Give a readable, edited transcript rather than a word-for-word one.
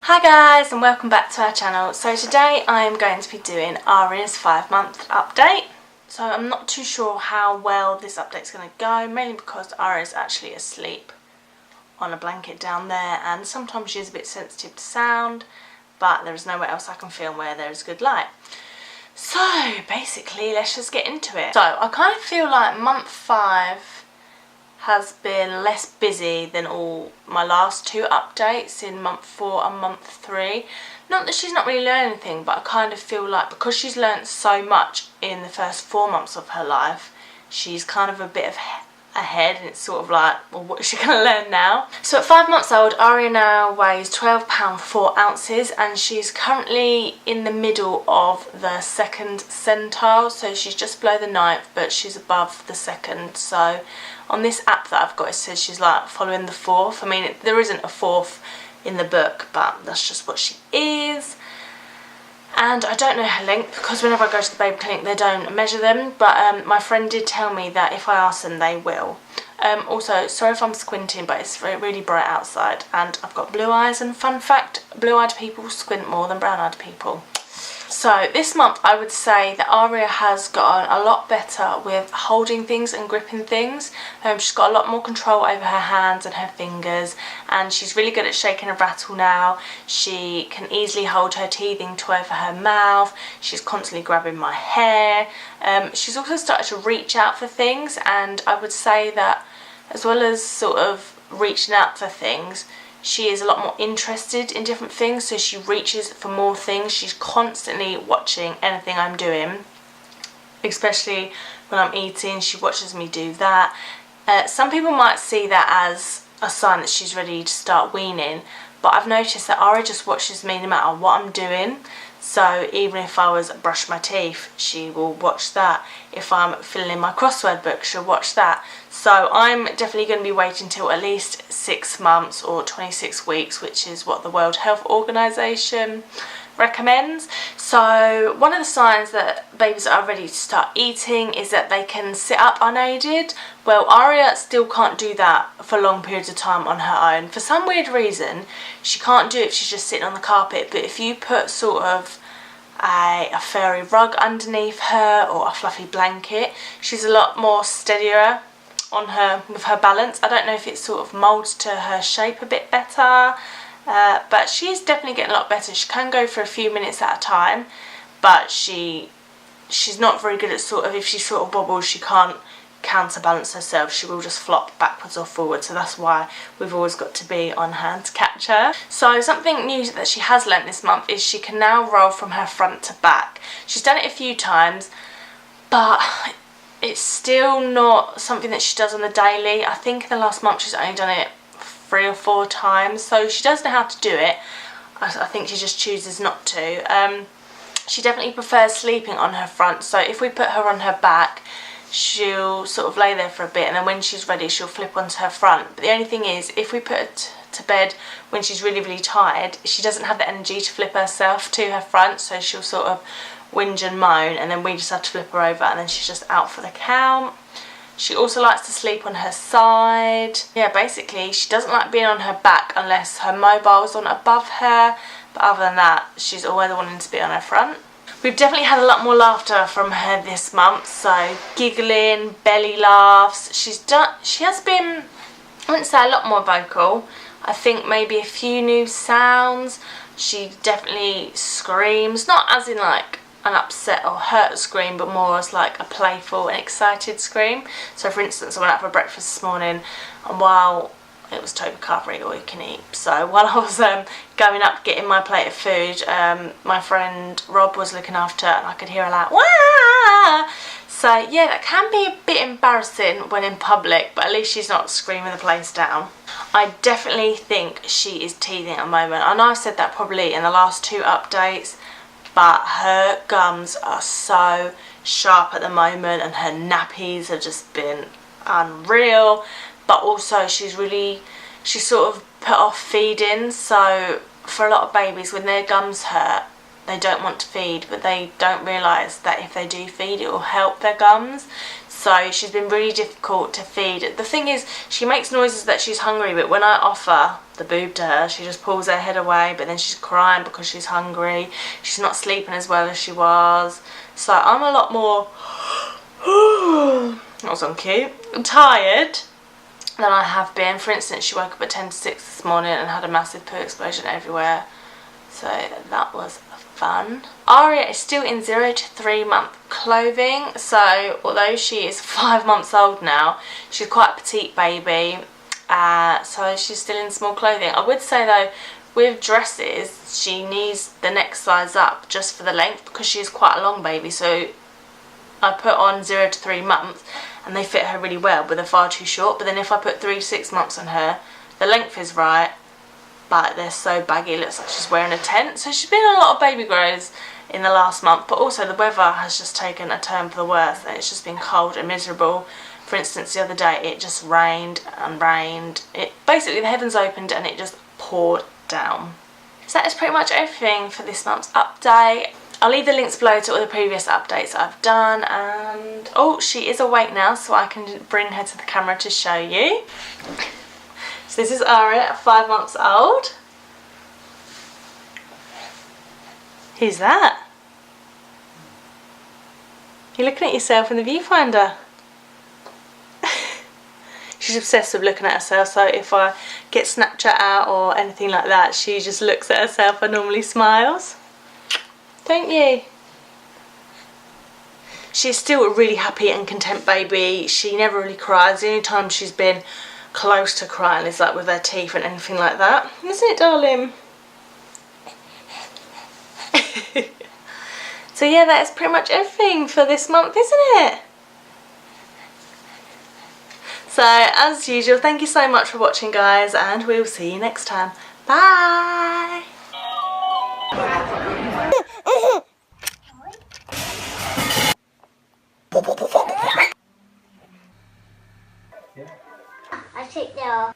Hi guys, and welcome back to our channel. So today I am going to be doing Aria's 5-month update. So I'm not too sure how well this update's going to go, mainly because Aria's actually asleep on a blanket down there, and sometimes she's a bit sensitive to sound, but there is nowhere else I can film where there is good light. So basically let's just get into it. So I kind of feel like month 5 has been less busy than all my last two updates in month 4 and month 3. Not that she's not really learning anything, but I kind of feel like because she's learnt so much in the first 4 months of her life, she's kind of a bit of ahead, and it's sort of like, well, what is she going to learn now? So at 5 months old, Aria now weighs £12 4 ounces, and she's currently in the middle of the 2nd centile, so she's just below the 9th, but she's above the 2nd. So on this app that I've got, it says she's like following the 4th. I mean, there isn't a 4th in the book, but that's just what she is. And I don't know her length, because whenever I go to the baby clinic they don't measure them, but my friend did tell me that if I ask them they will. Also, sorry if I'm squinting, but it's really bright outside and I've got blue eyes, and fun fact, blue-eyed people squint more than brown-eyed people. So this month I would say that Aria has gotten a lot better with holding things and gripping things. She's got a lot more control over her hands and her fingers, and she's really good at shaking a rattle now. She can easily hold her teething toy over her mouth. She's constantly grabbing my hair. She's also started to reach out for things, and I would say that as well as sort of reaching out for things, she is a lot more interested in different things, so she reaches for more things. She's constantly watching anything I'm doing, especially when I'm eating. She watches me do that. Some people might see that as a sign that she's ready to start weaning, but I've noticed that Aria just watches me no matter what I'm doing. So even if I was brushing my teeth, she will watch that. If I'm filling in my crossword book, she'll watch that. So I'm definitely going to be waiting till at least 6 months or 26 weeks, which is what the World Health Organization recommends. So one of the signs that babies are ready to start eating is that they can sit up unaided. Well, Aria still can't do that for long periods of time on her own. For some weird reason, she can't do it if she's just sitting on the carpet, but if you put sort of a fairy rug underneath her or a fluffy blanket, she's a lot more steadier on her with her balance. I don't know if it sort of moulds to her shape a bit better, but she's definitely getting a lot better. She can go for a few minutes at a time, but she's not very good at sort of, if she sort of wobbles, she can't counterbalance herself. She will just flop backwards or forwards, so that's why we've always got to be on hand to catch her. So something new that she has learnt this month is she can now roll from her front to back. She's done it a few times, but it's still not something that she does on the daily. I think in the last month she's only done it 3 or 4 times, so she does know how to do it. I think she just chooses not to. She definitely prefers sleeping on her front, so if we put her on her back, she'll sort of lay there for a bit, and then when she's ready she'll flip onto her front. But the only thing is, if we put her to bed when she's really tired, she doesn't have the energy to flip herself to her front, so she'll sort of whinge and moan, and then we just have to flip her over, and then she's just out for the count. She also likes to sleep on her side. Yeah, basically she doesn't like being on her back unless her mobile's on above her, but other than that she's always wanting to be on her front. We've definitely had a lot more laughter from her this month, so giggling, belly laughs. She has been, I wouldn't say a lot more vocal. I think maybe a few new sounds. She definitely screams, not as in like an upset or hurt scream, but more as like a playful and excited scream. So for instance, I went out for breakfast this morning, and while it was Toby Carvery, all you can eat. So while I was going up getting my plate of food, my friend Rob was looking after her, and I could hear her like, "Wah!" So yeah, that can be a bit embarrassing when in public, but at least she's not screaming the place down. I definitely think she is teething at the moment. I know I've said that probably in the last 2 updates, but her gums are so sharp at the moment, and her nappies have just been unreal. But also she's sort of put off feeding, so for a lot of babies, when their gums hurt, they don't want to feed, but they don't realise that if they do feed, it will help their gums. so she's been really difficult to feed. The thing is, she makes noises that she's hungry, but when I offer the boob to her, she just pulls her head away, but then she's crying because she's hungry. She's not sleeping as well as she was. So I'm a lot more that was on cue, tired than I have been. For instance, she woke up at 10 to 6 this morning and had a massive poo explosion everywhere. So that was fun. Aria is still in 0 to 3 month clothing. So although she is 5 months old now, she's quite a petite baby. So she's still in small clothing. I would say though, with dresses, she needs the next size up just for the length because she is quite a long baby. So I put on 0 to 3 months and they fit her really well, but they're far too short. But then if I put 3 to 6 months on her, the length is right, but they're so baggy, it looks like she's wearing a tent. So she's been in a lot of baby grows in the last month, but also the weather has just taken a turn for the worse and it's just been cold and miserable. For instance, the other day it just rained and rained. Basically the heavens opened and it just poured down. So that is pretty much everything for this month's update. I'll leave the links below to all the previous updates I've done, and oh, she is awake now, so I can bring her to the camera to show you. So this is Aria at 5 months old. Who's that? You're looking at yourself in the viewfinder. She's obsessed with looking at herself, so if I get Snapchat out or anything like that, she just looks at herself and normally smiles. Don't you? She's still a really happy and content baby. She never really cries. The only time she's been close to crying is like with her teeth and anything like that. Isn't it, darling? So yeah, that is pretty much everything for this month, isn't it? So as usual, thank you so much for watching, guys, and we will see you next time. Bye! I take the